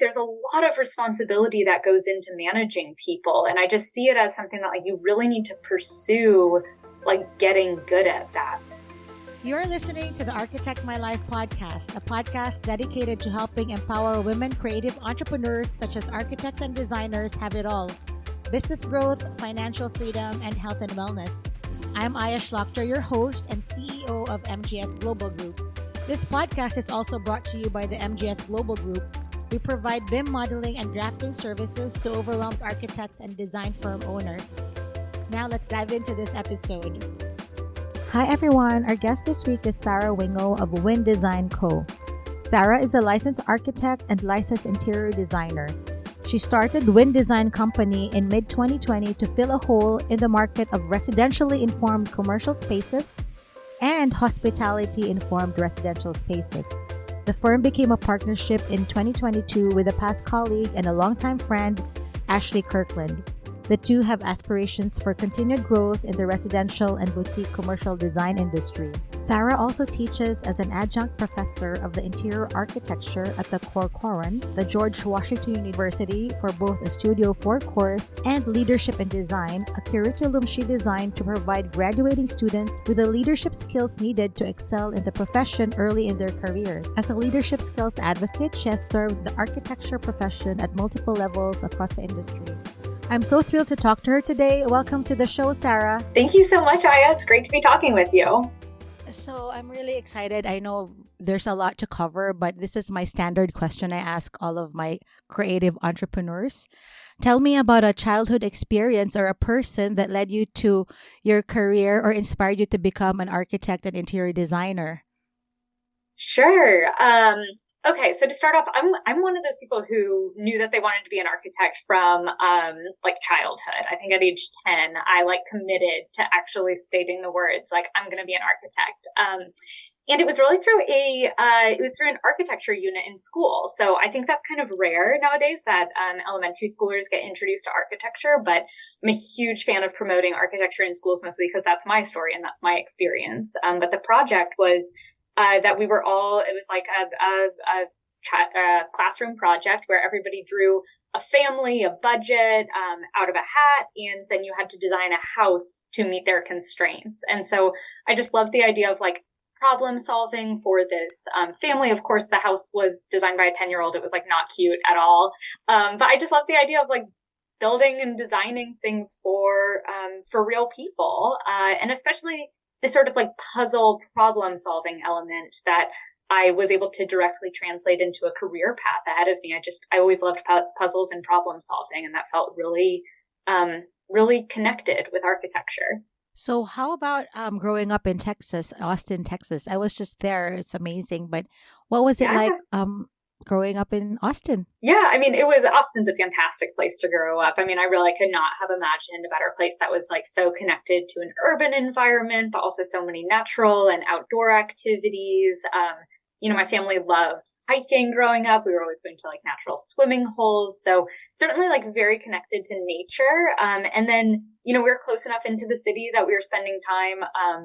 there's a lot of responsibility that goes into managing people. And I just see it as something that like you really need to pursue, like getting good at that. You're listening to the Architect My Life podcast, a podcast dedicated to helping empower women creative entrepreneurs such as architects and designers have it all: business growth, financial freedom, and health and wellness. I'm Shlachter, your host and CEO of MGS Global Group. This podcast is also brought to you by the MGS Global Group. We provide BIM modeling and drafting services to overwhelmed architects and design firm owners. Now let's dive into this episode. Hi everyone, our guest this week is Sarah Wingo of Win Design Co. Sarah is a licensed architect and licensed interior designer. She started Win Design Company in mid-2020 to fill a hole in the market of residentially informed commercial spaces and hospitality-informed residential spaces. The firm became a partnership in 2022 with a past colleague and a longtime friend, Ashley Kirkland. The two have aspirations for continued growth in the residential and boutique commercial design industry. Sarah also teaches as an adjunct professor of the interior architecture at the Corcoran, the George Washington University, for both a Studio 4 course and Leadership in Design, a curriculum she designed to provide graduating students with the leadership skills needed to excel in the profession early in their careers. As a leadership skills advocate, she has served the architecture profession at multiple levels across the industry. I'm so thrilled to talk to her today. Welcome to the show, Sarah. Thank you so much, Aya. It's great to be talking with you. So I'm really excited. I know there's a lot to cover, but this is my standard question I ask all of my creative entrepreneurs. Tell me about a childhood experience or a person that led you to your career or inspired you to become an architect and interior designer. Sure. Okay, so to start off, I'm one of those people who knew that they wanted to be an architect from like childhood. I think at age 10, I like committed to actually stating the words like I'm going to be an architect. And it was really through an architecture unit in school. So I think that's kind of rare nowadays that elementary schoolers get introduced to architecture, but I'm a huge fan of promoting architecture in schools, mostly because that's my story and that's my experience. But the project was that we were all, it was like a classroom project where everybody drew a family, a budget out of a hat, and then you had to design a house to meet their constraints. And so I just loved the idea of like problem solving for this family. Of course, the house was designed by a 10-year-old. It was like not cute at all. But I just loved the idea of like building and designing things for real people, and especially this sort of like puzzle problem solving element that I was able to directly translate into a career path ahead of me. I always loved puzzles and problem solving, and that felt really, really connected with architecture. So how about growing up in Texas, Austin, Texas? I was just there. It's amazing. But what was it like growing up in Austin? Yeah, I mean, Austin's a fantastic place to grow up. I mean, I really could not have imagined a better place that was like so connected to an urban environment, but also so many natural and outdoor activities. My family loved hiking growing up. We were always going to like natural swimming holes. So certainly like very connected to nature. And then, we were close enough into the city that we were spending time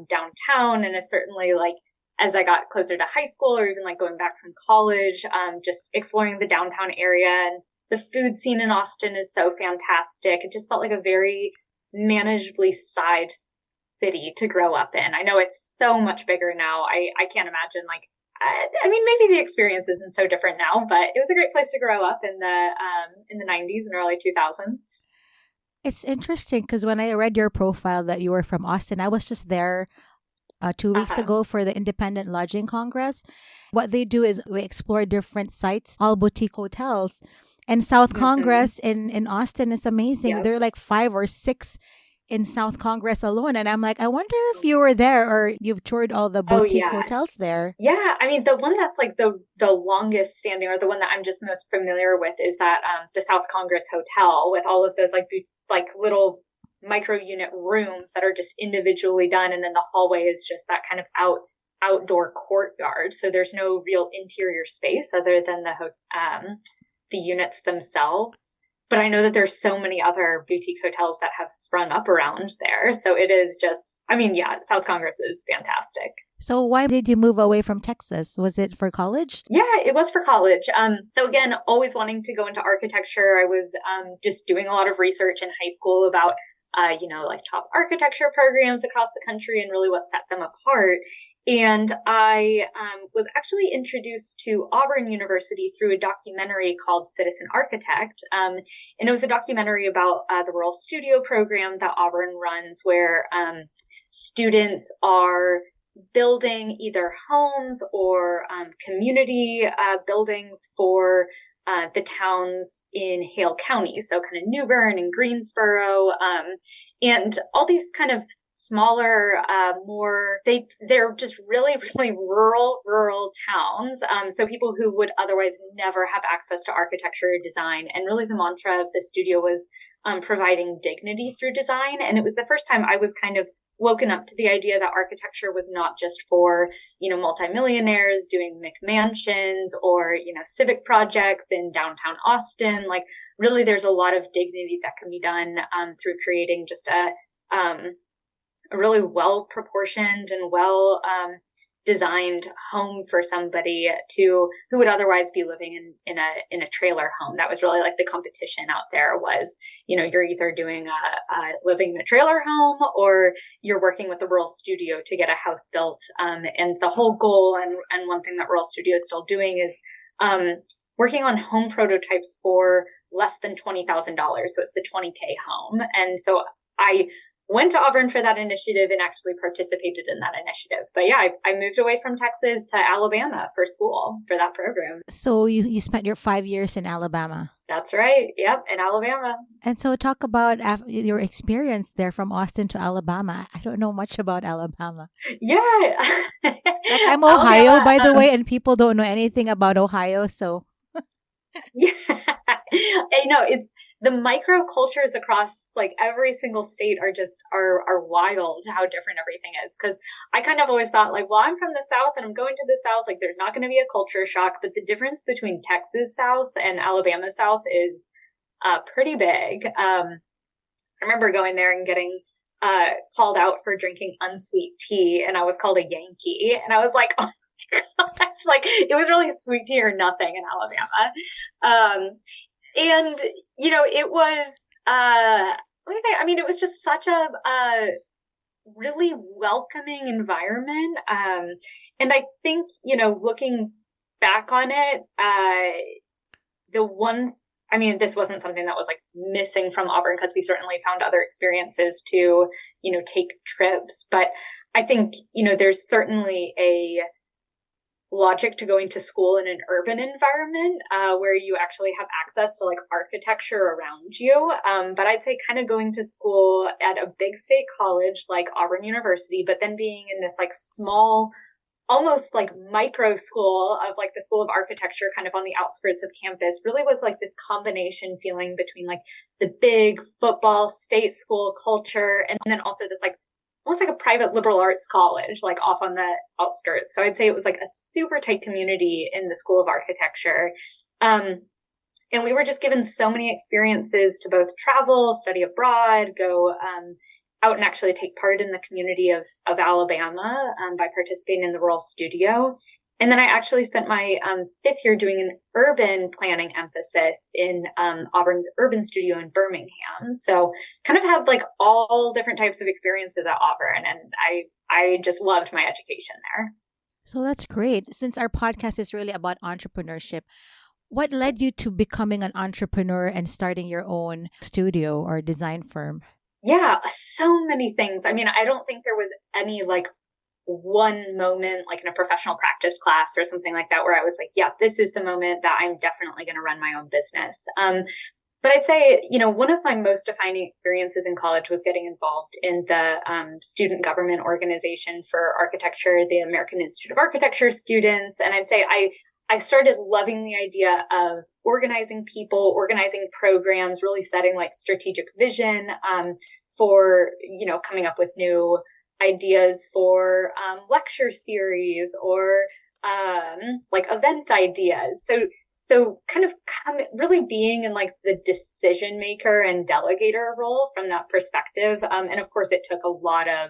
downtown. And it's certainly like, as I got closer to high school or even like going back from college, just exploring the downtown area, and the food scene in Austin is so fantastic. It just felt like a very manageably sized city to grow up in. I know it's so much bigger now. I can't imagine like, I mean, maybe the experience isn't so different now, but it was a great place to grow up in the 90s and early 2000s. It's interesting because when I read your profile that you were from Austin, I was just there 2 weeks ago for the Independent Lodging Congress. What they do is we explore different sites, all boutique hotels. And South Congress in Austin is amazing. Yep. There are like 5 or 6 in South Congress alone. And I'm like, I wonder if you were there or you've toured all the boutique hotels there. Yeah. I mean, the one that's like the longest standing, or the one that I'm just most familiar with, is that the South Congress Hotel with all of those like little micro unit rooms that are just individually done, and then the hallway is just that kind of outdoor courtyard. So there's no real interior space other than the units themselves. but I know that there's so many other boutique hotels that have sprung up around there. So it is just, I mean, yeah, South Congress is fantastic. So why did you move away from Texas? Was it for college? Yeah, it was for college. So again, always wanting to go into architecture. I was just doing a lot of research in high school about, like top architecture programs across the country and really what set them apart. And I was actually introduced to Auburn University through a documentary called Citizen Architect. And it was a documentary about the Rural Studio program that Auburn runs, where students are building either homes or community buildings for the towns in Hale County, so kind of New Bern and Greensboro, and all these kind of smaller, they're just really really rural towns. So people who would otherwise never have access to architecture or design, and really the mantra of the studio was providing dignity through design. And it was the first time I was kind of woken up to the idea that architecture was not just for, multimillionaires doing McMansions or, civic projects in downtown Austin. Like really there's a lot of dignity that can be done through creating just a really well proportioned and well designed home for somebody who would otherwise be living in a trailer home. That was really like the competition out there was, you're either doing living in a trailer home or you're working with the Rural Studio to get a house built. And the whole goal and one thing that Rural Studio is still doing is working on home prototypes for less than $20,000. So it's the 20K home. And so I went to Auburn for that initiative and actually participated in that initiative. But yeah, I moved away from Texas to Alabama for school for that program. So you spent your 5 years in Alabama. That's right. Yep, in Alabama. And so talk about your experience there from Austin to Alabama. I don't know much about Alabama. Yeah. Like I'm Ohio, by the way, and people don't know anything about Ohio. So yeah, it's the micro cultures across like every single state are wild how different everything is. Because I kind of always thought like, well, I'm from the South and I'm going to the South, like there's not going to be a culture shock. But the difference between Texas South and Alabama South is pretty big. I remember going there and getting called out for drinking unsweet tea, and I was called a Yankee, and I was like, oh, like it was really sweet tea or nothing in Alabama. And it was it was just such a really welcoming environment. And I think, looking back on it, this wasn't something that was like missing from Auburn, because we certainly found other experiences to, take trips. But I think, there's certainly a logic to going to school in an urban environment where you actually have access to like architecture around you. But I'd say kind of going to school at a big state college like Auburn University, but then being in this like small, almost like micro school of like the School of Architecture kind of on the outskirts of campus really was like this combination feeling between like the big football state school culture and then also this like almost like a private liberal arts college, like off on the outskirts. So I'd say it was like a super tight community in the School of Architecture. And we were just given so many experiences to both travel, study abroad, go out and actually take part in the community of Alabama by participating in the Rural Studio. And then I actually spent my fifth year doing an urban planning emphasis in Auburn's Urban Studio in Birmingham. So kind of had like all different types of experiences at Auburn. And I just loved my education there. So that's great. Since our podcast is really about entrepreneurship, what led you to becoming an entrepreneur and starting your own studio or design firm? Yeah, so many things. I mean, I don't think there was any like one moment like in a professional practice class or something like that where I was like, yeah, this is the moment that I'm definitely going to run my own business. But I'd say, one of my most defining experiences in college was getting involved in the student government organization for architecture, the American Institute of Architecture students. And I'd say I started loving the idea of organizing people, organizing programs, really setting like strategic vision for, coming up with new ideas for lecture series or like event ideas. So kind of really being in like the decision maker and delegator role from that perspective. And of course, it took a lot of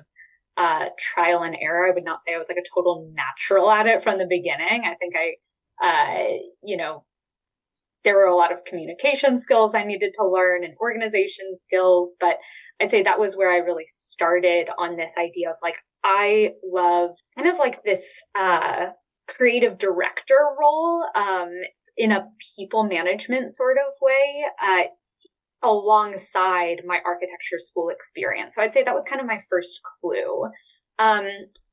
trial and error. I would not say I was like a total natural at it from the beginning. I think there were a lot of communication skills I needed to learn and organization skills, but I'd say that was where I really started on this idea of like, I love kind of like this creative director role in a people management sort of way alongside my architecture school experience. So I'd say that was kind of my first clue. Um,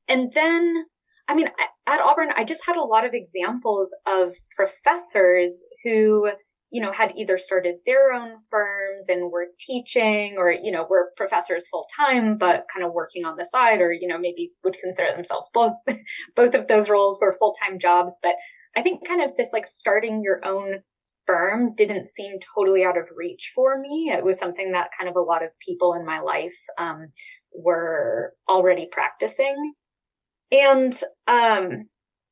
and then I mean, at Auburn, I just had a lot of examples of professors who, had either started their own firms and were teaching or, were professors full time, but kind of working on the side or, maybe would consider themselves both. Both of those roles were full time jobs. But I think kind of this like starting your own firm didn't seem totally out of reach for me. It was something that kind of a lot of people in my life were already practicing. And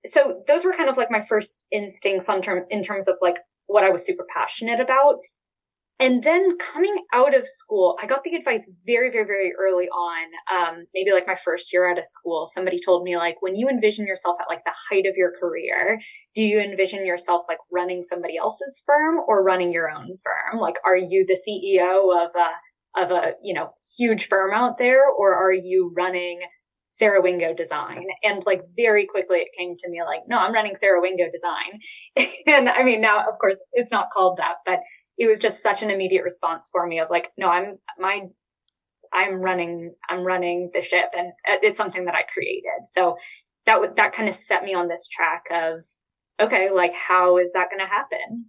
so those were kind of like my first instincts in terms of like what I was super passionate about. And then coming out of school, I got the advice very, very, very early on, maybe like my first year out of school. Somebody told me like, when you envision yourself at like the height of your career, do you envision yourself like running somebody else's firm or running your own firm? Like, are you the CEO of a huge firm out there, or are you running Sarah Wingo Design? And like very quickly it came to me like, no, I'm running Sarah Wingo Design. And I mean, now of course it's not called that, but it was just such an immediate response for me of like, no, I'm running the ship, and it's something that I created. So that kind of set me on this track of, okay, like how is that going to happen?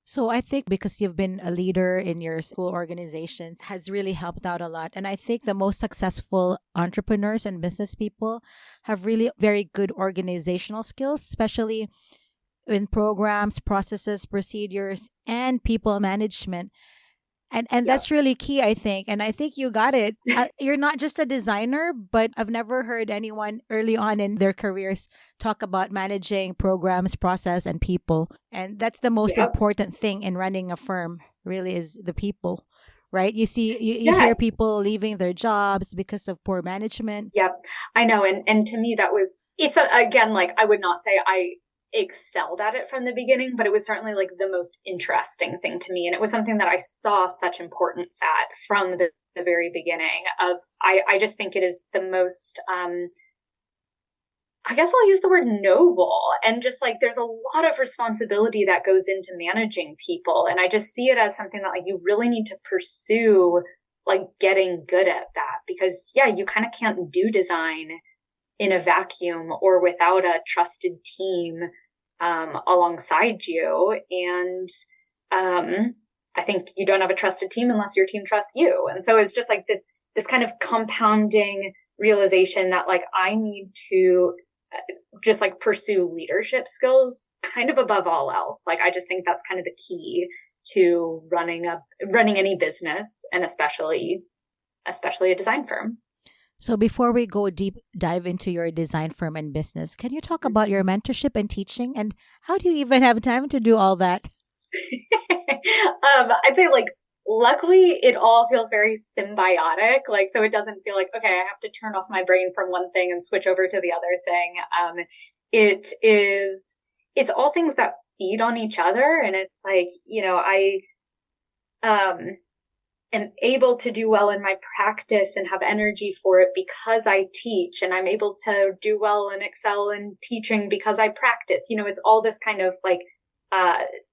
So I think because you've been a leader in your school organizations has really helped out a lot. And I think the most successful entrepreneurs and business people have really very good organizational skills, especially in programs, processes, procedures, and people management. And Yeah. that's really key, I think. And I think you got it. You're not just a designer, but I've never heard anyone early on in their careers talk about managing programs, process, and people. And that's the most Yep. important thing in running a firm, really, is the people, right? You Yeah. hear people leaving their jobs because of poor management. Yep. I know. And to me, again, like I would not say I excelled at it from the beginning, but it was certainly like the most interesting thing to me. And it was something that I saw such importance at from the very beginning of, I just think it is the most, I guess I'll use the word noble, and just like there's a lot of responsibility that goes into managing people. And I just see it as something that like you really need to pursue, like getting good at that, because yeah, you kind of can't do design in a vacuum or without a trusted team alongside you. And I think you don't have a trusted team unless your team trusts you. And so it's just like this kind of compounding realization that like I need to just like pursue leadership skills kind of above all else. Like I just think that's kind of the key to running any business, and especially a design firm. So before we go deep dive into your design firm and business, can you talk about your mentorship and teaching, and how do you even have time to do all that? I'd say like luckily it all feels very symbiotic. Like so it doesn't feel like, okay, I have to turn off my brain from one thing and switch over to the other thing. It's all things that feed on each other. And it's like, I am able to do well in my practice and have energy for it because I teach, and I'm able to do well and excel in teaching because I practice. It's all this kind of like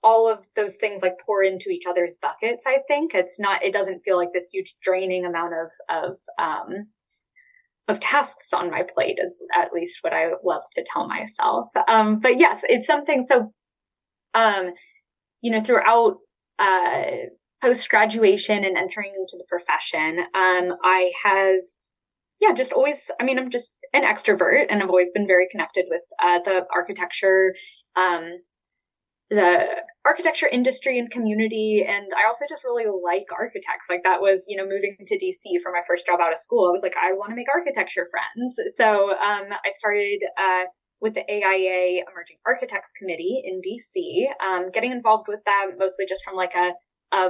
all of those things like pour into each other's buckets. I think it doesn't feel like this huge draining amount of tasks on my plate, is at least what I love to tell myself. But yes, it's something. So, throughout post graduation and entering into the profession, I have, just always. I mean, I'm just an extrovert, and I've always been very connected with the architecture industry and community. And I also just really like architects. Like that was, moving to DC for my first job out of school. I was like, I want to make architecture friends. So I started with the AIA Emerging Architects Committee in DC, getting involved with them mostly just from like a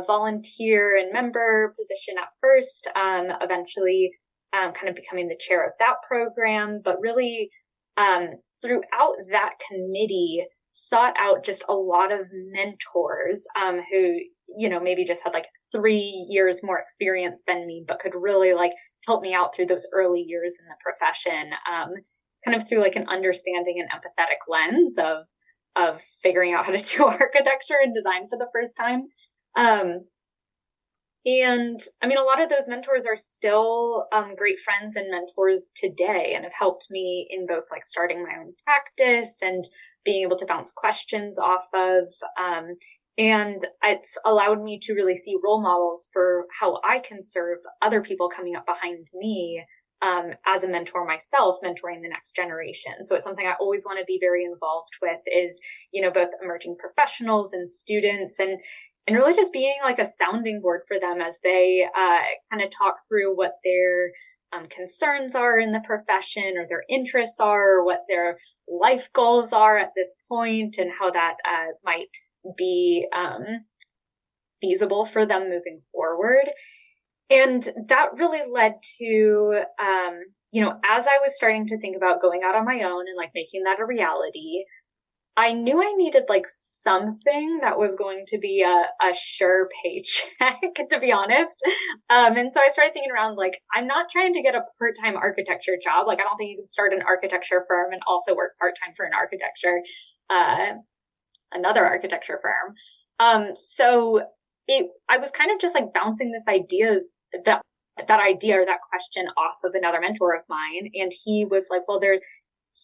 volunteer and member position at first, eventually kind of becoming the chair of that program, but really throughout that committee sought out just a lot of mentors who, maybe just had like 3 years more experience than me, but could really like help me out through those early years in the profession, kind of through like an understanding and empathetic lens of figuring out how to do architecture and design for the first time. And I mean, a lot of those mentors are still great friends and mentors today, and have helped me in both like starting my own practice and being able to bounce questions off of. And it's allowed me to really see role models for how I can serve other people coming up behind me as a mentor myself, mentoring the next generation. So it's something I always want to be very involved with is, both emerging professionals and students, and really just being like a sounding board for them as they kind of talk through what their concerns are in the profession, or their interests are, or what their life goals are at this point, and how that might be feasible for them moving forward. And that really led to, as I was starting to think about going out on my own and like making that a reality, I knew I needed like something that was going to be a sure paycheck, to be honest. And so I started thinking around, like, I'm not trying to get a part-time architecture job. Like, I don't think you can start an architecture firm and also work part-time for another architecture firm. So I was kind of just like bouncing that idea or that question off of another mentor of mine. And he was like, well,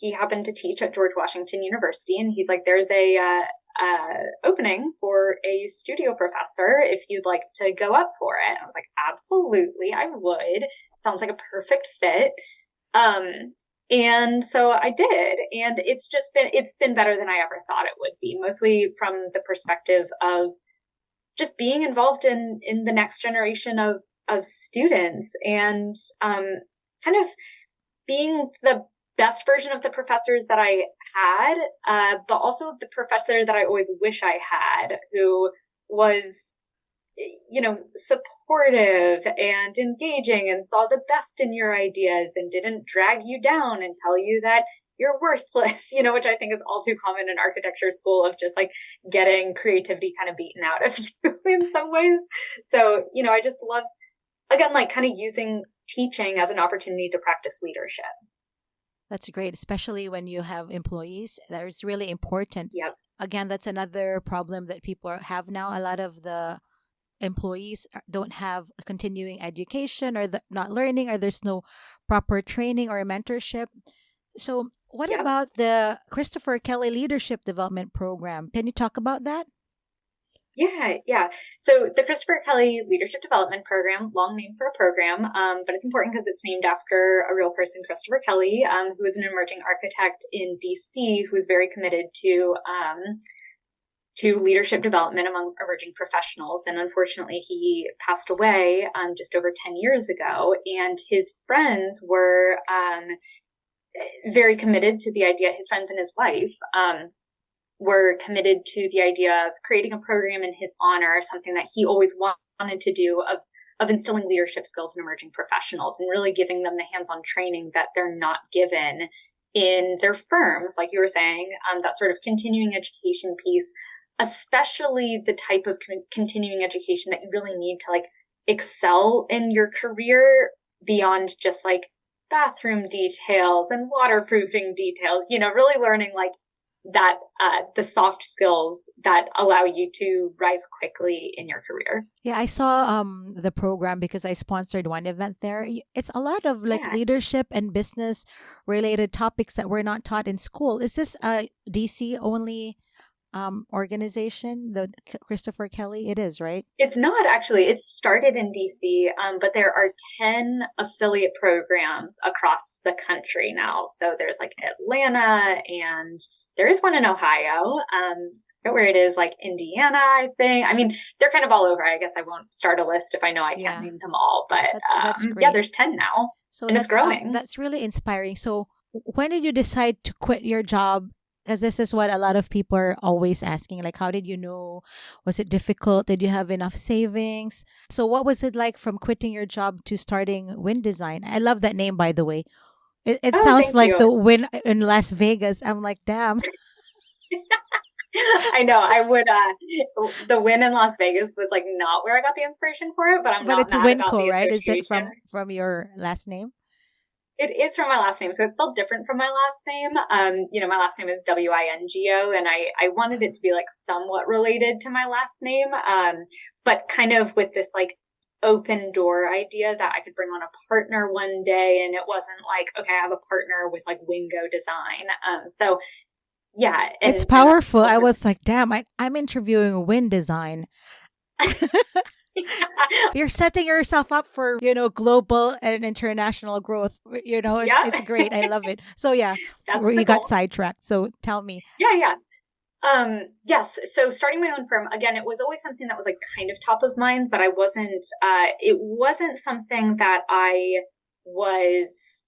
he happened to teach at George Washington University, and he's like, there's a opening for a studio professor if you'd like to go up for it. I was like, absolutely, I would. Sounds like a perfect fit. And so I did, and it's been better than I ever thought it would be, mostly from the perspective of just being involved in the next generation of students, and kind of being the best version of the professors that I had, but also the professor that I always wish I had, who was, supportive and engaging and saw the best in your ideas and didn't drag you down and tell you that you're worthless, which I think is all too common in architecture school, of just like getting creativity kind of beaten out of you in some ways. So, I just love, again, like kind of using teaching as an opportunity to practice leadership. That's great, especially when you have employees. That is really important. Yep. Again, that's another problem that people have now. A lot of the employees don't have a continuing education, or not learning, or there's no proper training or mentorship. So what about the Christopher Kelly Leadership Development Program? Can you talk about that? Yeah. So the Christopher Kelly Leadership Development Program, long name for a program, but it's important because it's named after a real person, Christopher Kelly, who is an emerging architect in DC, who is very committed to leadership development among emerging professionals. And unfortunately, he passed away just over 10 years ago. And his friends were very committed to the idea, his friends and his wife, were committed to the idea of creating a program in his honor, something that he always wanted to do, of instilling leadership skills in emerging professionals and really giving them the hands-on training that they're not given in their firms. Like you were saying, that sort of continuing education piece, especially the type of continuing education that you really need to like excel in your career beyond just like bathroom details and waterproofing details, really learning like that the soft skills that allow you to rise quickly in your career. Yeah, I saw the program because I sponsored one event there. It's a lot of like leadership and business related topics that were not taught in school. Is this a DC only organization, the Christopher Kelly? It is, right? It's not actually. It started in DC, but there are 10 affiliate programs across the country now. So there's like Atlanta, and there is one in Ohio. Where it is, like Indiana, I think. I mean, they're kind of all over. I guess I won't start a list if I know I can't name them all. But that's great. there's 10 now, So and it's growing. That's really inspiring. So when did you decide to quit your job? Because this is what a lot of people are always asking. Like, how did you know? Was it difficult? Did you have enough savings? So, what was it like from quitting your job to starting Wind Design? I love that name, by the way. It Oh, sounds thank like you. the Win in Las Vegas. I'm like, damn. I know I would the win in Las Vegas was like not where I got the inspiration for it, but I'm But not it's mad about Winco, the right? Is it association. from your last name? It is from my last name, so it's spelled different from my last name. My last name is Wingo, and I wanted it to be like somewhat related to my last name, but kind of with this like open door idea that I could bring on a partner one day, and it wasn't like, okay, I have a partner with like Wingo Design. So yeah, It's and that's powerful. I also was like, damn, I'm interviewing Wind Design. You're setting yourself up for, global and international growth. It's yeah, it's great. I love it. So yeah, that's the you got goal. sidetracked. So tell me. Yeah, yeah. Yes. So starting my own firm, again, it was always something that was like kind of top of mind, but it wasn't something that I was,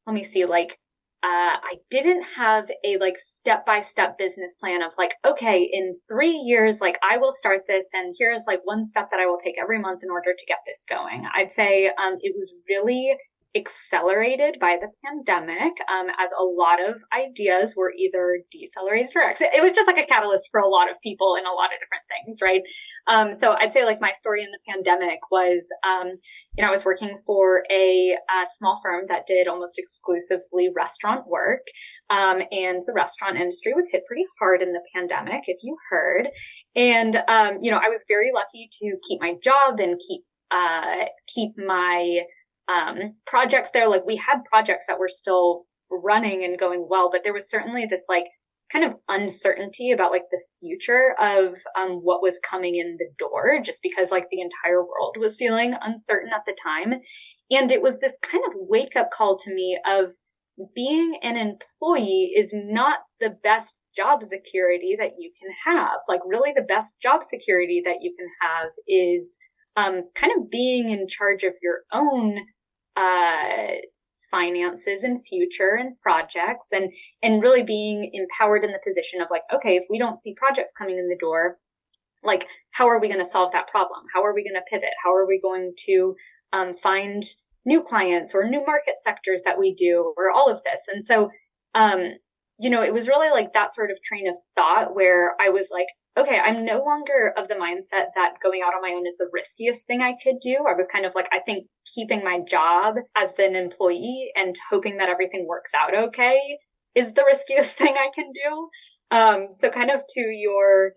let me see, like, I didn't have a like step by step business plan of like, okay, in 3 years, like I will start this, and here's like one step that I will take every month in order to get this going. I'd say it was really accelerated by the pandemic, as a lot of ideas were either decelerated or it was just like a catalyst for a lot of people in a lot of different things, right? So I'd say like my story in the pandemic was, I was working for a small firm that did almost exclusively restaurant work. And the restaurant industry was hit pretty hard in the pandemic, if you heard. And, I was very lucky to keep my job and keep my, projects there. Like we had projects that were still running and going well, but there was certainly this like kind of uncertainty about like the future of what was coming in the door, just because like the entire world was feeling uncertain at the time. And it was this kind of wake up call to me of being an employee is not the best job security that you can have. Like really the best job security that you can have is kind of being in charge of your own uh, finances and future and projects, and really being empowered in the position of like, okay, if we don't see projects coming in the door, like how are we going to solve that problem? How are we going to pivot? How are we going to find new clients or new market sectors that we do, or all of this? And so it was really like that sort of train of thought where I was like, okay, I'm no longer of the mindset that going out on my own is the riskiest thing I could do. I was kind of like, I think keeping my job as an employee and hoping that everything works out okay is the riskiest thing I can do. So kind of to your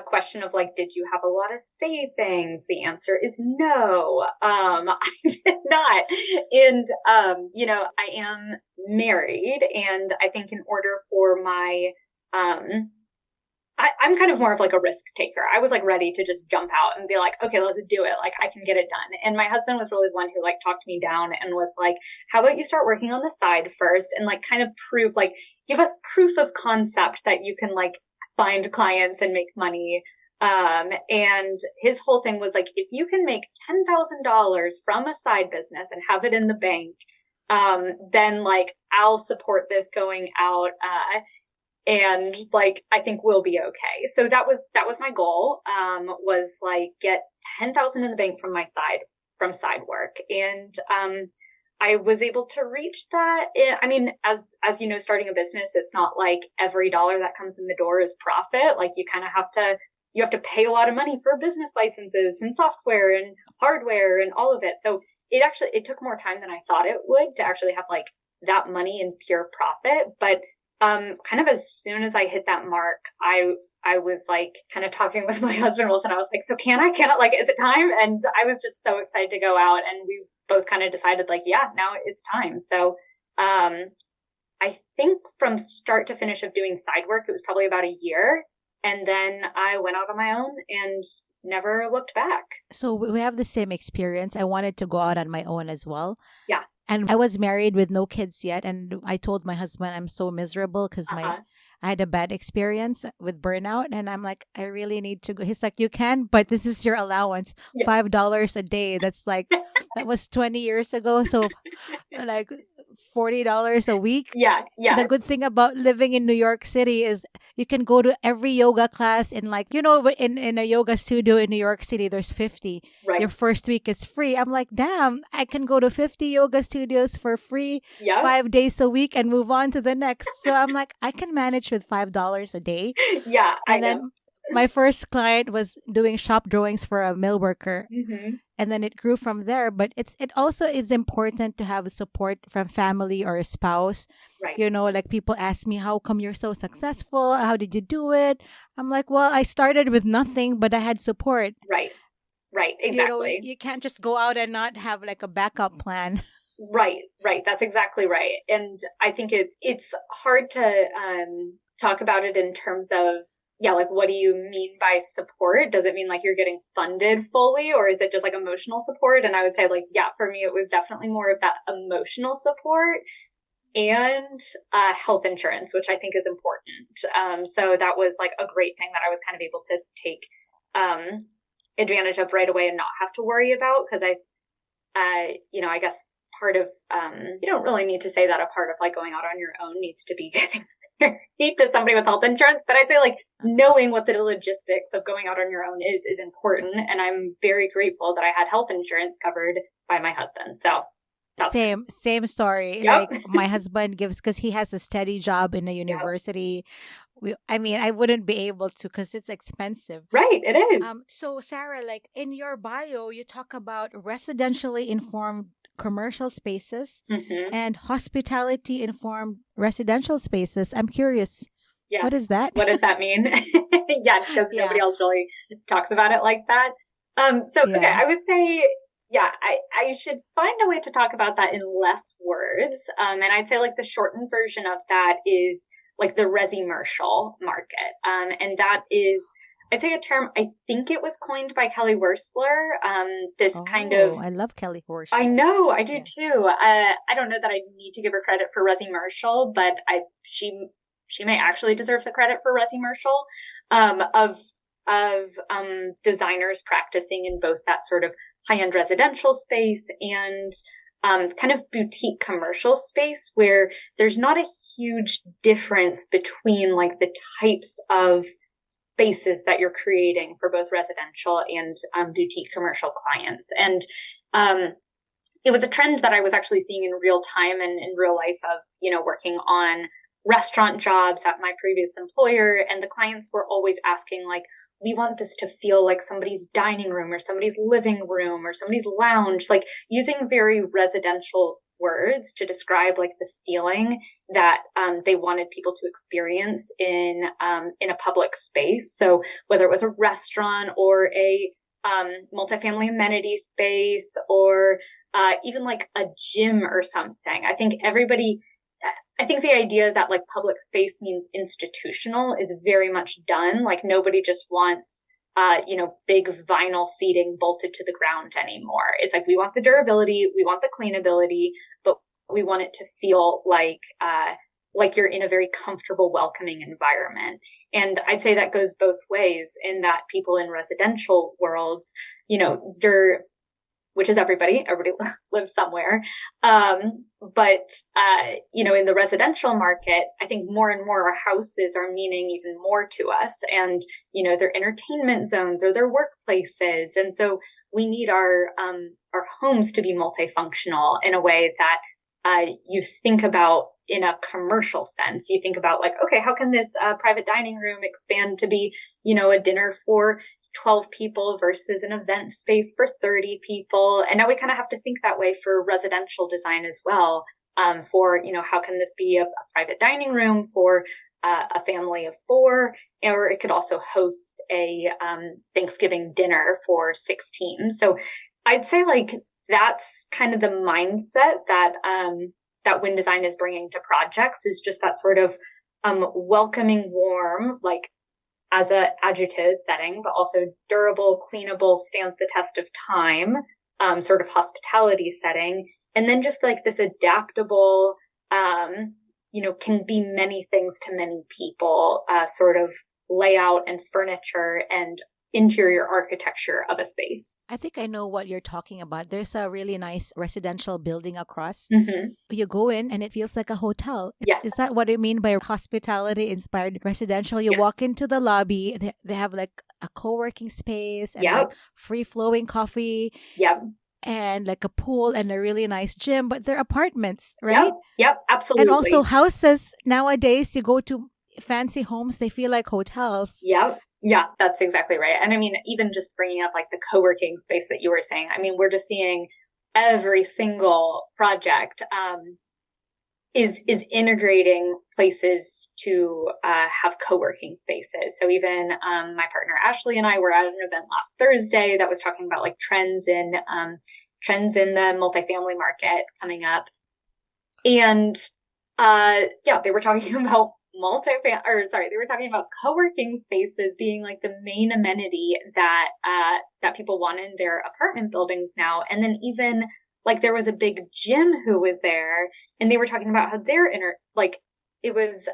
question of like, did you have a lot of savings? The answer is no. I did not. And, I am married, and I think in order for um, I'm kind of more of like a risk taker. I was like ready to just jump out and be like, okay, let's do it. Like I can get it done. And my husband was really the one who like talked me down and was like, how about you start working on the side first and like kind of give us proof of concept that you can like find clients and make money. And his whole thing was like, if you can make $10,000 from a side business and have it in the bank, then like I'll support this going out. And like I think we'll be okay. So that was my goal. Was like get 10,000 in the bank from side work, and I was able to reach that. I mean, as you know, starting a business, it's not like every dollar that comes in the door is profit. Like you kind of have to pay a lot of money for business licenses and software and hardware and all of it. So it took more time than I thought it would to actually have like that money in pure profit, but kind of as soon as I hit that mark, I was like kind of talking with my husband, and I was like, so can I, like, is it time? And I was just so excited to go out, and we both kind of decided like, yeah, now it's time. So, I think from start to finish of doing side work, it was probably about a year. And then I went out on my own and never looked back. So we have the same experience. I wanted to go out on my own as well. Yeah. And I was married with no kids yet. And I told my husband I'm so miserable because I had a bad experience with burnout. And I'm like, I really need to go. He's like, you can, but this is your allowance, $5 a day. That's like, that was 20 years ago. So like $40 a week. Yeah. The Yeah. good thing about living in New York City is you can go to every yoga class in, like, in a yoga studio in New York City, there's 50. Your Right. first week is free. I'm like, damn, I can go to 50 yoga studios for free Yep. 5 days a week and move on to the next. So I'm like, I can manage with $5 a day. Yeah, I And know. then my first client was doing shop drawings for a mill worker, Hmm. and then it grew from there. But it also is important to have support from family or a spouse. Right. Like, people ask me, how come you're so successful, how did you do it? I'm like, well, I started with nothing, but I had support. Right. Right. You, Exactly. you can't just go out and not have like a backup plan. Right. Right. That's exactly right. And I think it's hard to talk about it in terms of, yeah, like, what do you mean by support? Does it mean like you're getting funded fully, or is it just like emotional support? And I would say, like, yeah, for me, it was definitely more of that emotional support and health insurance, which I think is important. So that was like a great thing that I was kind of able to take advantage of right away and not have to worry about, because I guess part of you don't really need to say that a part of like going out on your own needs to be getting married to somebody with health insurance, but I'd say like knowing what the logistics of going out on your own is important, and I'm very grateful that I had health insurance covered by my husband. So that's Same story. yep. Like, my husband gives, because he has a steady job in a Yep. university. I wouldn't be able to, because it's expensive. Right, it is. So Sarah, like, in your bio, you talk about residentially informed commercial spaces Hmm. and hospitality informed residential spaces. I'm curious, Yeah. what is that? What does that mean? Yeah, because Yeah. nobody else really talks about it like that. Okay, Yeah. I would say, yeah, I should find a way to talk about that in less words. And I'd say like the shortened version of that is like the resi-mercial market. And that is, I'd say, a term, I think it was coined by Kelly Wersler. This kind of, Oh, I love Kelly I Horstler. know, I do Yeah. too. I don't know that I need to give her credit for resi-mercial, but she may actually deserve the credit for resi-mercial, of designers practicing in both that sort of high-end residential space and kind of boutique commercial space, where there's not a huge difference between like the types of spaces that you're creating for both residential and boutique commercial clients. And it was a trend that I was actually seeing in real time and in real life of, working on restaurant jobs at my previous employer. And the clients were always asking, like, we want this to feel like somebody's dining room or somebody's living room or somebody's lounge, like using very residential words to describe like the feeling that they wanted people to experience in a public space. So whether it was a restaurant or a multifamily amenity space or even like a gym or something. I think the idea that like public space means institutional is very much done. Like nobody just wants, big vinyl seating bolted to the ground anymore. It's like, we want the durability, we want the cleanability, but we want it to feel like you're in a very comfortable, welcoming environment. And I'd say that goes both ways in that people in residential worlds, which is everybody lives somewhere. In the residential market, I think more and more our houses are meaning even more to us, and, they're entertainment zones or their workplaces. And so we need our homes to be multifunctional in a way that you think about in a commercial sense. You think about like, okay, how can this private dining room expand to be, a dinner for 12 people versus an event space for 30 people? And now we kind of have to think that way for residential design as well. For, how can this be a private dining room for a family of 4, or it could also host a Thanksgiving dinner for 16. So I'd say like that's kind of the mindset that Win Design is bringing to projects, is just that sort of welcoming, warm, like as a adjective setting, but also durable, cleanable, stands the test of time, sort of hospitality setting. And then just like this adaptable, can be many things to many people, sort of layout and furniture and interior architecture of a space. I think I know what you're talking about. There's a really nice residential building across. Mm-hmm. You go in and it feels like a hotel. Yes. Is that what I mean by hospitality inspired residential? You Yes. walk into the lobby, they have like a co-working space and Yep. like free flowing coffee. Yep. And like a pool and a really nice gym, but they're apartments, right? Yep. Absolutely. And also houses nowadays, you go to fancy homes, they feel like hotels. Yep. Yeah, that's exactly right. And I mean, even just bringing up like the co-working space that you were saying, I mean, we're just seeing every single project is integrating places to have co-working spaces. So even my partner Ashley and I were at an event last Thursday that was talking about like trends in the multifamily market coming up, and they were talking about they were talking about co-working spaces being like the main amenity that people want in their apartment buildings now. And then even like there was a big gym who was there, and they were talking about how they're it was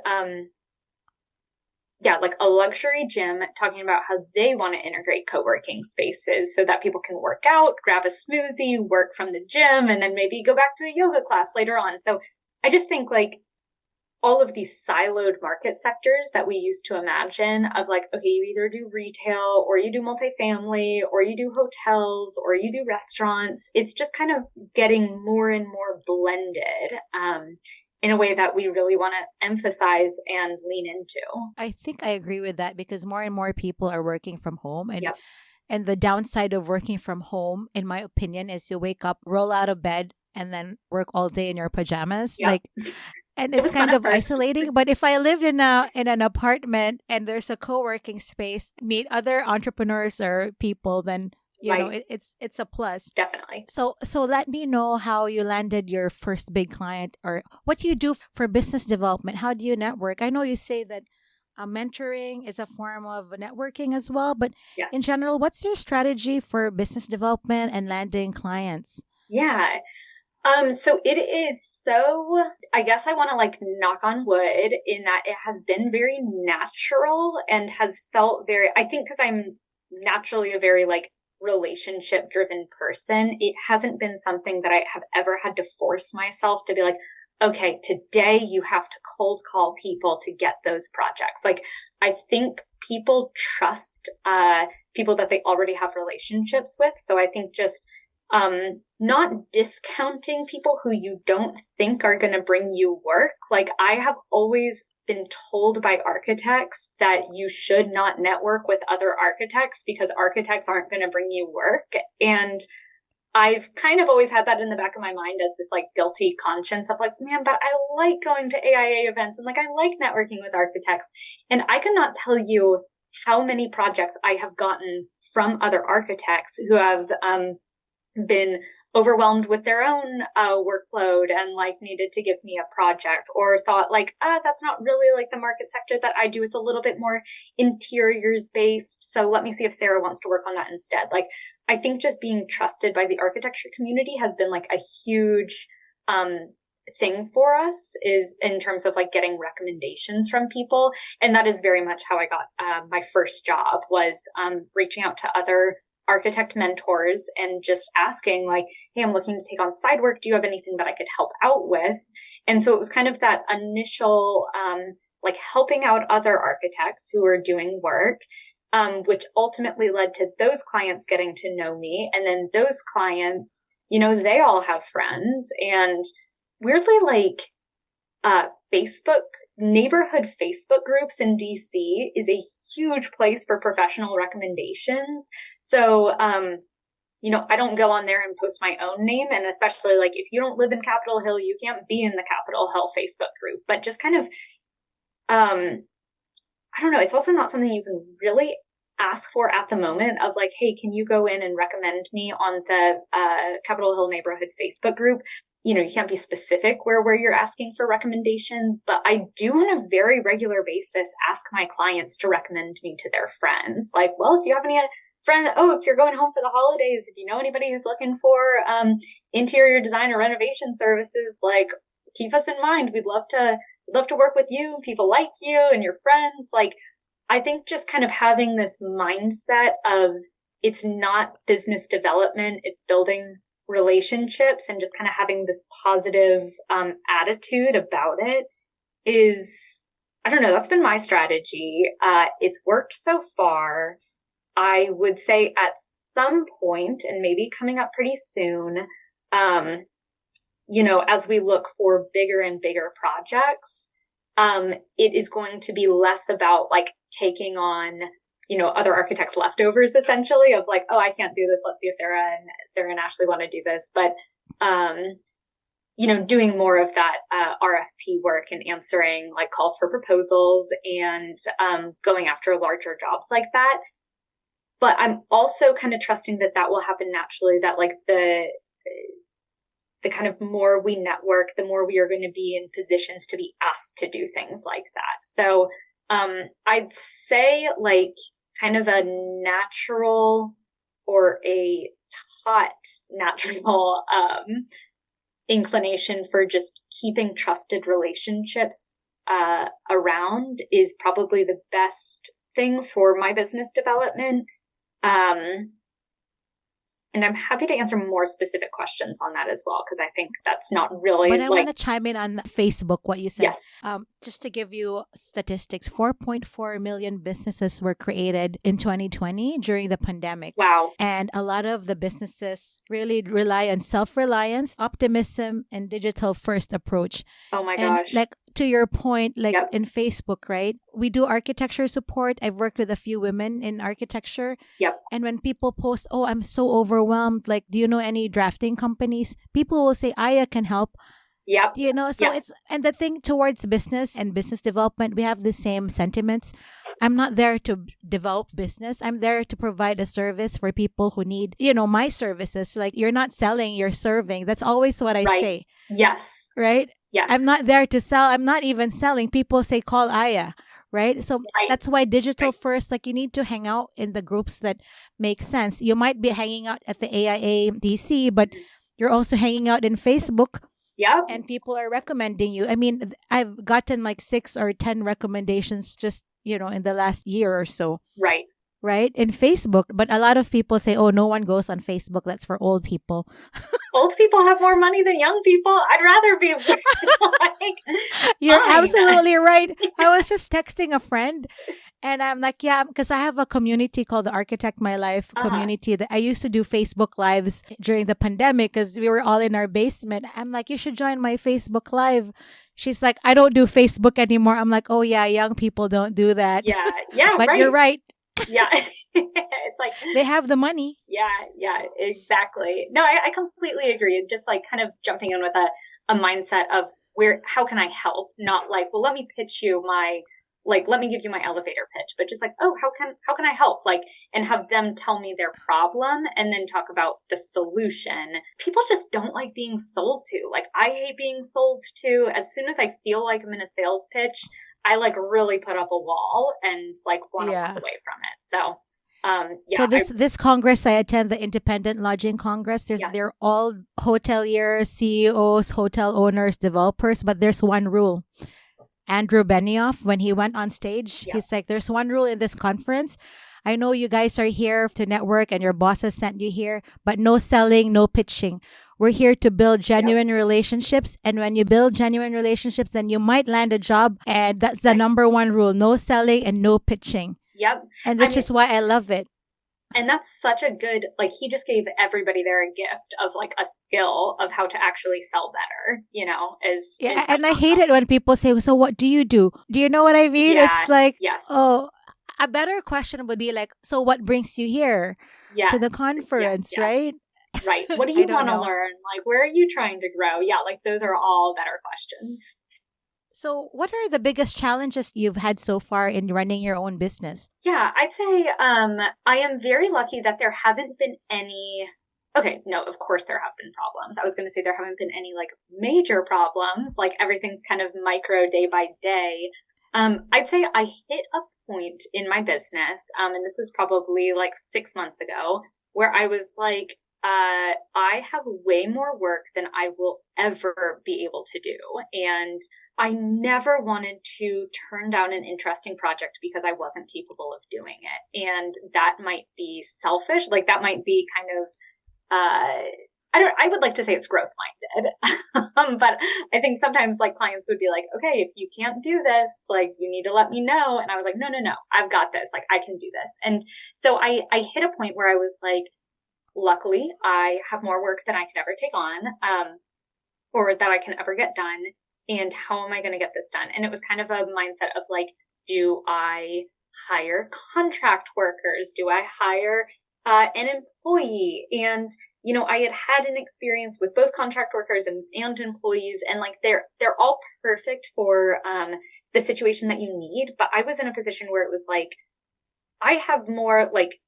like a luxury gym talking about how they want to integrate co-working spaces so that people can work out, grab a smoothie, work from the gym, and then maybe go back to a yoga class later on. So I just think like all of these siloed market sectors that we used to imagine of like, okay, you either do retail or you do multifamily or you do hotels or you do restaurants. It's just kind of getting more and more blended in a way that we really want to emphasize and lean into. I think I agree with that because more and more people are working from home. And Yep. and the downside of working from home, in my opinion, is you wake up, roll out of bed, and then work all day in your pajamas. Yep. Like, and it's kind of isolating. But if I lived in an apartment and there's a co-working space, meet other entrepreneurs or people, then you know it's a plus. Definitely. So let me know how you landed your first big client, or what do you do for business development? How do you network? I know you say that mentoring is a form of networking as well, but in general, what's your strategy for business development and landing clients? Yeah. So it is so, I guess I want to like knock on wood in that it has been very natural and has felt very, I think because I'm naturally a very like relationship driven person, it hasn't been something that I have ever had to force myself to be like, okay, today you have to cold call people to get those projects. Like, I think people trust people that they already have relationships with. So I think just not discounting people who you don't think are going to bring you work. Like, I have always been told by architects that you should not network with other architects because architects aren't going to bring you work. And I've kind of always had that in the back of my mind as this like guilty conscience of like, man, but I like going to AIA events and like I like networking with architects. And I cannot tell you how many projects I have gotten from other architects who have been overwhelmed with their own workload and like needed to give me a project, or thought like, that's not really like the market sector that I do. It's a little bit more interiors based. So let me see if Sarah wants to work on that instead. Like, I think just being trusted by the architecture community has been like a huge thing for us, is in terms of like getting recommendations from people. And that is very much how I got my first job, was reaching out to other architect mentors and just asking like, hey, I'm looking to take on side work. Do you have anything that I could help out with? And so it was kind of that initial like helping out other architects who are doing work, which ultimately led to those clients getting to know me. And then those clients, you know, they all have friends. And weirdly, like neighborhood Facebook groups in DC is a huge place for professional recommendations. So, you know, I don't go on there and post my own name. And especially like if you don't live in Capitol Hill, you can't be in the Capitol Hill Facebook group, but just kind of, I don't know. It's also not something you can really ask for at the moment of like, hey, can you go in and recommend me on the Capitol Hill neighborhood Facebook group? You know, you can't be specific where you're asking for recommendations, but I do on a very regular basis ask my clients to recommend me to their friends. Like, well, if you have any if you're going home for the holidays, if you know anybody who's looking for interior design or renovation services, like, keep us in mind. We'd love to work with you. People like you and your friends. Like, I think just kind of having this mindset of it's not business development, it's building relationships and just kind of having this positive attitude about it is, I don't know, that's been my strategy. It's worked so far. I would say at some point, and maybe coming up pretty soon, as we look for bigger and bigger projects, it is going to be less about like taking on, other architects' leftovers essentially of like, oh, I can't do this. Let's see if Sarah and Ashley want to do this. But, doing more of that RFP work and answering like calls for proposals and going after larger jobs like that. But I'm also kind of trusting that will happen naturally, that like the kind of more we network, the more we are going to be in positions to be asked to do things like that. So I'd say like kind of a natural or a taught natural inclination for just keeping trusted relationships around is probably the best thing for my business development. And I'm happy to answer more specific questions on that as well, because I think that's not really. But I want to chime in on Facebook, what you said. Yes. Just to give you statistics, 4.4 million businesses were created in 2020 during the pandemic. Wow. And a lot of the businesses really rely on self-reliance, optimism, and digital-first approach. Oh my gosh. Like to your point, like in Facebook, right? We do architecture support. I've worked with a few women in architecture. Yep. And when people post, oh, I'm so overwhelmed, like, do you know any drafting companies? People will say, Aya can help. Yep. So it's, and the thing towards business and business development, we have the same sentiments. I'm not there to develop business. I'm there to provide a service for people who need, my services. Like, you're not selling, you're serving. That's always what I say. Yes. Right? Yes. I'm not there to sell. I'm not even selling. People say, call Aya. Right? So that's why digital first, like you need to hang out in the groups that make sense. You might be hanging out at the AIA DC, but you're also hanging out in Facebook. Yep. And people are recommending you. I mean, I've gotten like 6 or 10 recommendations just, in the last year or so. Right. Right? In Facebook. But a lot of people say, oh, no one goes on Facebook. That's for old people. Old people have more money than young people. I'd rather be You're absolutely right. I was just texting a friend and I'm like, yeah, because I have a community called the Architect My Life community that I used to do Facebook Lives during the pandemic because we were all in our basement. I'm like, you should join my Facebook Live. She's like, I don't do Facebook anymore. I'm like, oh yeah, young people don't do that. Yeah. Yeah. But you're right. Yeah. It's like they have the money. Yeah, exactly. No, I completely agree. Just like kind of jumping in with a mindset of how can I help? Not like, well, let me pitch you let me give you my elevator pitch, but just like, oh, how can I help? Like, and have them tell me their problem and then talk about the solution. People just don't like being sold to. Like, I hate being sold to. As soon as I feel like I'm in a sales pitch, I like really put up a wall and like want to walk away from it. So, So this Congress I attend, the Independent Lodging Congress, they're all hoteliers, CEOs, hotel owners, developers, but there's one rule. Andrew Benioff, when he went on stage, he's like, there's one rule in this conference. I know you guys are here to network and your bosses sent you here, but no selling, no pitching. We're here to build genuine relationships. And when you build genuine relationships, then you might land a job. And that's the number one rule. No selling and no pitching. Yep. And which is why I love it. And that's such a good, like, he just gave everybody there a gift of like a skill of how to actually sell better, and I hate it when people say, so what do you do? Do you know what I mean? Yeah, it's like, yes. Oh, a better question would be like, so what brings you here to the conference, right? Right. What do you want to learn? Like, where are you trying to grow? Yeah, like those are all better questions. So what are the biggest challenges you've had so far in running your own business? Yeah, I'd say I am very lucky that there haven't been any. Okay, no, of course there have been problems. I was going to say there haven't been any like major problems. Like everything's kind of micro day by day. I'd say I hit a point in my business, and this was probably like 6 months ago, where I was like, I have way more work than I will ever be able to do. And I never wanted to turn down an interesting project because I wasn't capable of doing it. And that might be selfish. Like that might be kind of, I would like to say it's growth minded. But I think sometimes like clients would be like, okay, if you can't do this, like you need to let me know. And I was like, no, I've got this. Like I can do this. And so I hit a point where I was like, luckily, I have more work than I can ever take on, or that I can ever get done. And how am I going to get this done? And it was kind of a mindset of like, do I hire contract workers? Do I hire an employee? And I had an experience with both contract workers and employees, and like they're all perfect for the situation that you need. But I was in a position where it was like, I have more like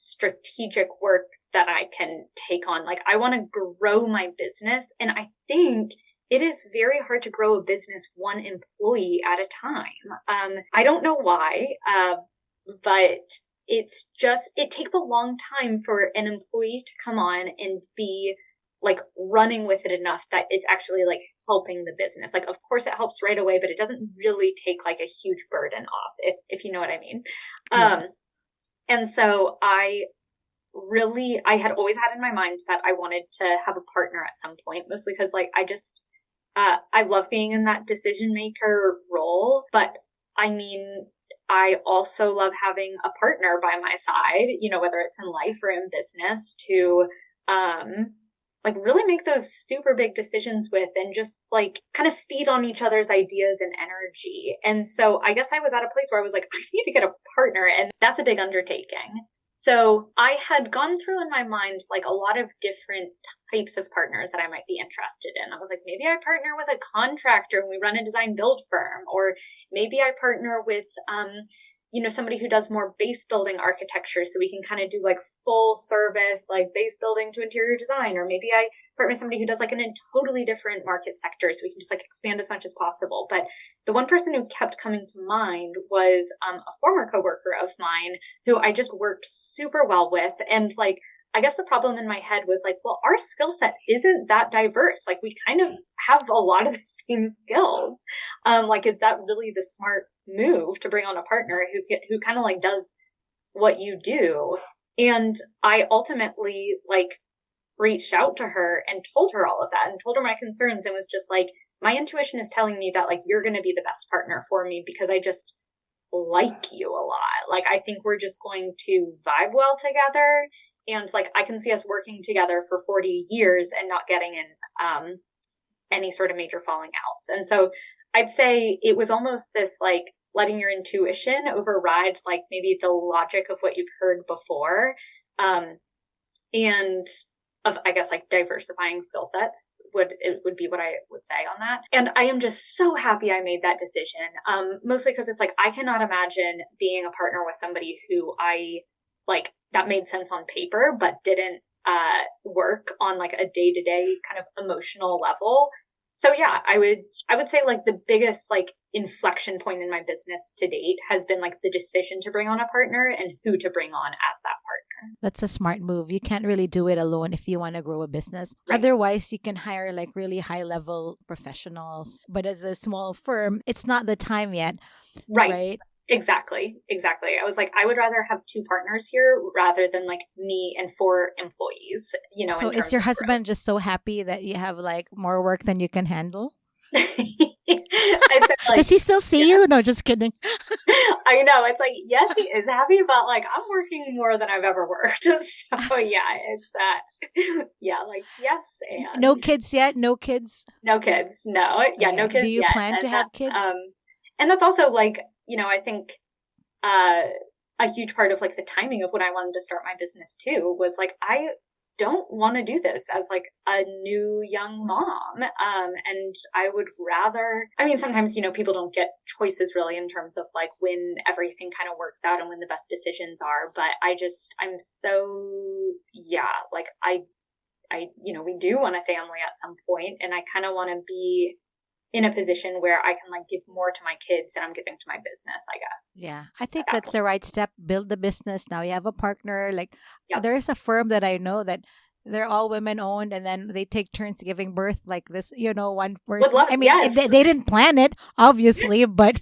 strategic work that I can take on. Like I want to grow my business. And I think it is very hard to grow a business one employee at a time. I don't know why, but it takes a long time for an employee to come on and be like running with it enough that it's actually like helping the business. Like, of course it helps right away, but it doesn't really take like a huge burden off, if you know what I mean. Yeah. And so I had always had in my mind that I wanted to have a partner at some point, mostly because like I love being in that decision maker role, but I mean, I also love having a partner by my side, whether it's in life or in business to, like really make those super big decisions with, and just like kind of feed on each other's ideas and energy. And so I guess I was at a place where I was like, I need to get a partner, and that's a big undertaking. So I had gone through in my mind like a lot of different types of partners that I might be interested in. I was like, maybe I partner with a contractor and we run a design build firm, or maybe I partner with somebody who does more base building architecture, so we can kind of do like full service, like base building to interior design. Or maybe I partner with somebody who does like in a totally different market sector, so we can just like expand as much as possible. But the one person who kept coming to mind was a former coworker of mine who I just worked super well with. And like, I guess the problem in my head was like, well, our skill set isn't that diverse. Like we kind of have a lot of the same skills. Like, is that really the smart move to bring on a partner who kind of like does what you do? And I ultimately like reached out to her and told her all of that and told her my concerns, and was just like, my intuition is telling me that like you're going to be the best partner for me because I just like you a lot. Like I think we're just going to vibe well together. And like, I can see us working together for 40 years and not getting in any sort of major falling outs. And so I'd say it was almost this like letting your intuition override like maybe the logic of what you've heard before. And of, I guess, like diversifying skill sets would be what I would say on that. And I am just so happy I made that decision. Mostly because it's like, I cannot imagine being a partner with somebody who I like that made sense on paper, but didn't work on like a day-to-day kind of emotional level. So yeah, I would say like the biggest like inflection point in my business to date has been like the decision to bring on a partner and who to bring on as that partner. That's a smart move. You can't really do it alone if you want to grow a business. Right. Otherwise, you can hire like really high level professionals. But as a small firm, it's not the time yet. Right? Exactly. I was like, I would rather have two partners here rather than like me and 4 employees, So is your husband just so happy that you have like more work than you can handle? I said, like, does he still see you? No, just kidding. I know. It's like, yes, he is happy, but like I'm working more than I've ever worked. So yeah, it's yeah, like yes. And no kids yet? No kids? No kids. No. Yeah, okay. No kids yet. Do you plan to have kids? And that's also like, I think a huge part of like the timing of when I wanted to start my business too was like, I don't want to do this as like a new young mom. And I would rather, I mean, sometimes, people don't get choices really in terms of like when everything kind of works out and when the best decisions are. But I'm so, yeah, like we do want a family at some point, and I kind of want to be in a position where I can like give more to my kids than I'm giving to my business, I guess. Yeah, I think that's the right step. Build the business. Now you have a partner. Like Yep. There is a firm that I know that they're all women owned, and then they take turns giving birth like this, one Would person. love, I mean, yes. they didn't plan it, obviously, but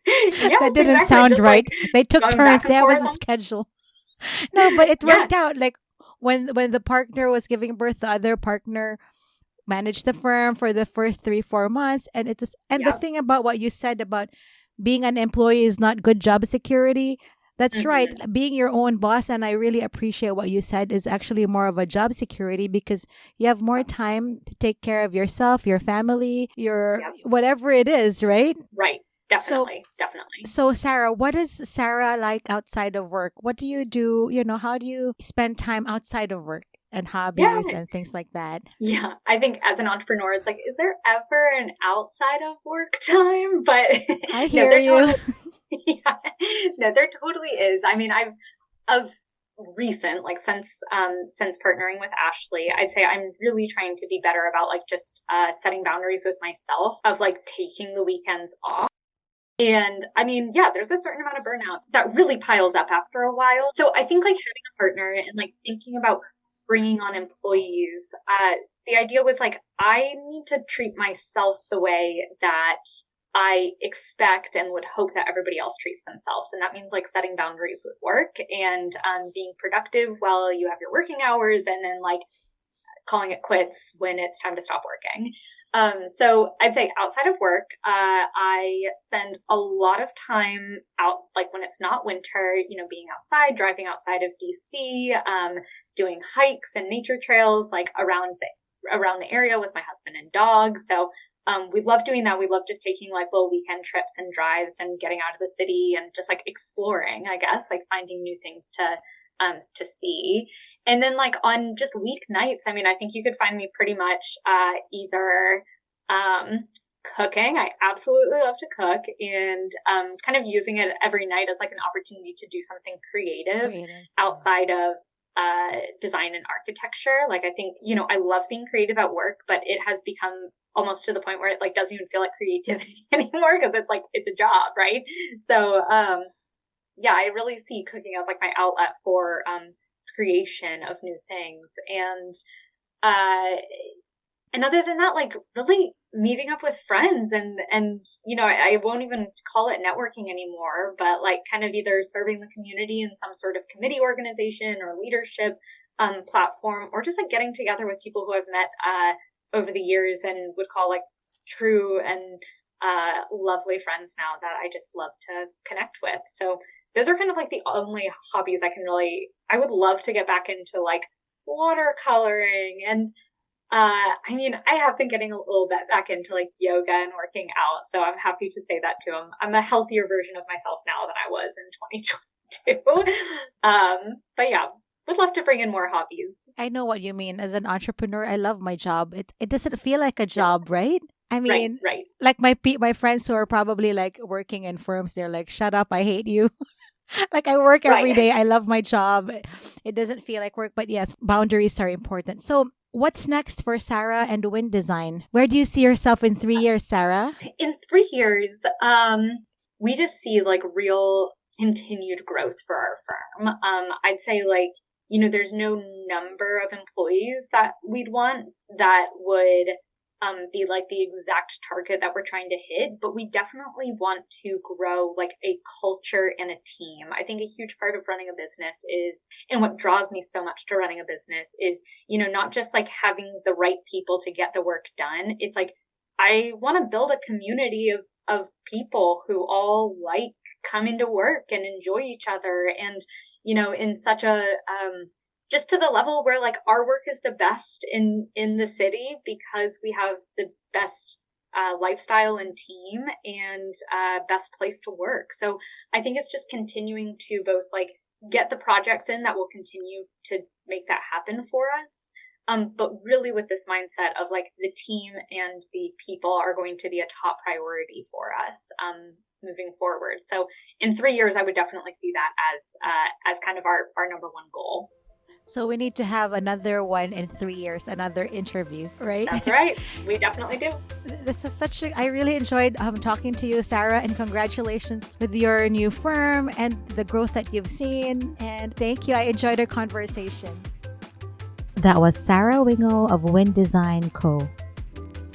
Yes, that didn't exactly. sound Just right. like They took going turns. back and There was forth a on, schedule. No, but it yeah, worked out. Like when the partner was giving birth, the other partner managed the firm for the first 3-4 months, and it just and the yeah. thing about what you said about being an employee is not good job security. That's right. Hmm. Being your own boss, and I really appreciate what you said, is actually more of a job security because you have more time to take care of yourself, your family, your Yep. whatever it is, right? Right. So Definitely. Definitely. so, Sarah, what is Sarah like outside of work? What do you do? How do you spend time outside of work and Yeah. hobbies and things like that? Yeah. I think as an entrepreneur, it's like, is there ever an outside of work time? But I no, hear there you. totally, yeah, no, there totally is. I mean, I've of recent, like since partnering with Ashley, I'd say I'm really trying to be better about like just setting boundaries with myself of like taking the weekends off. And I mean, yeah, there's a certain amount of burnout that really piles up after a while. So I think like having a partner and like thinking about bringing on employees, the idea was like, I need to treat myself the way that I expect and would hope that everybody else treats themselves. And that means like setting boundaries with work and being productive while you have your working hours and then like calling it quits when it's time to stop working. So I'd say outside of work, I spend a lot of time out, like when it's not winter, being outside, driving outside of DC, doing hikes and nature trails, like around the area with my husband and dog. So we love doing that. We love just taking like little weekend trips and drives and getting out of the city and just like exploring, I guess, like finding new things to see. And then like on just weeknights, I mean, I think you could find me pretty much either cooking. I absolutely love to cook and kind of using it every night as like an opportunity to do something creative outside of design and architecture. Like I think, I love being creative at work, but it has become almost to the point where it like doesn't even feel like creativity anymore because it's like it's a job, right? So yeah, I really see cooking as like my outlet for creation of new things. Uh and other than that, like really meeting up with friends and I won't even call it networking anymore, but like kind of either serving the community in some sort of committee organization or leadership platform, or just like getting together with people who I've met over the years and would call like true and lovely friends now that I just love to connect with. So those are kind of like the only hobbies I would love to get back into, like watercoloring and I mean, I have been getting a little bit back into like yoga and working out, so I'm happy to say that too. I'm a healthier version of myself now than I was in 2022. But yeah, would love to bring in more hobbies. I know what you mean. As an entrepreneur, I love my job. It doesn't feel like a Yeah. job, right? I mean, Right. like my friends who are probably like working in firms, they're like, "Shut up, I hate you." Like I work every Right. day. I love my job. It doesn't feel like work, but yes, boundaries are important. So, what's next for Sarah and Wind Design? Where do you see yourself in 3 years, Sarah? In 3 years, we just see like real continued growth for our firm. I'd say like, there's no number of employees that we'd want that would be like the exact target that we're trying to hit, but we definitely want to grow like a culture and a team. I think a huge part of running a business is, and what draws me so much to running a business is, not just like having the right people to get the work done. It's like, I want to build a community of people who all like coming to work and enjoy each other. And, in such a, just to the level where like our work is the best in the city because we have the best lifestyle and team and best place to work. So I think it's just continuing to both like get the projects in that will continue to make that happen for us. But really with this mindset of like the team and the people are going to be a top priority for us moving forward. So in 3 years, I would definitely see that as kind of our number one goal. So we need to have another one in 3 years, another interview, right? That's right. We definitely do. This is I really enjoyed talking to you, Sarah, and congratulations with your new firm and the growth that you've seen. And thank you. I enjoyed our conversation. That was Sarah Wingo of Wind Design Co.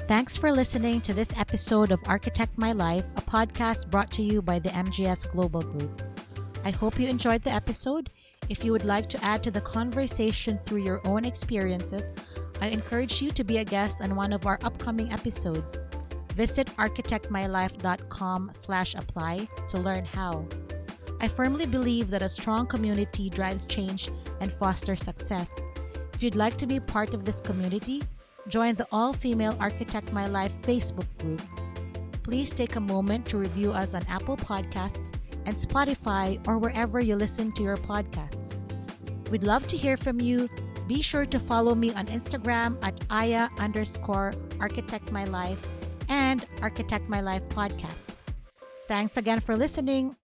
Thanks for listening to this episode of Architect My Life, a podcast brought to you by the MGS Global Group. I hope you enjoyed the episode. If you would like to add to the conversation through your own experiences, I encourage you to be a guest on one of our upcoming episodes. Visit architectmylife.com/apply to learn how. I firmly believe that a strong community drives change and fosters success. If you'd like to be part of this community, join the All-Female Architect My Life Facebook group. Please take a moment to review us on Apple Podcasts and Spotify or wherever you listen to your podcasts. We'd love to hear from you. Be sure to follow me on Instagram at aya_architectmylife and Architect My Life Podcast. Thanks again for listening.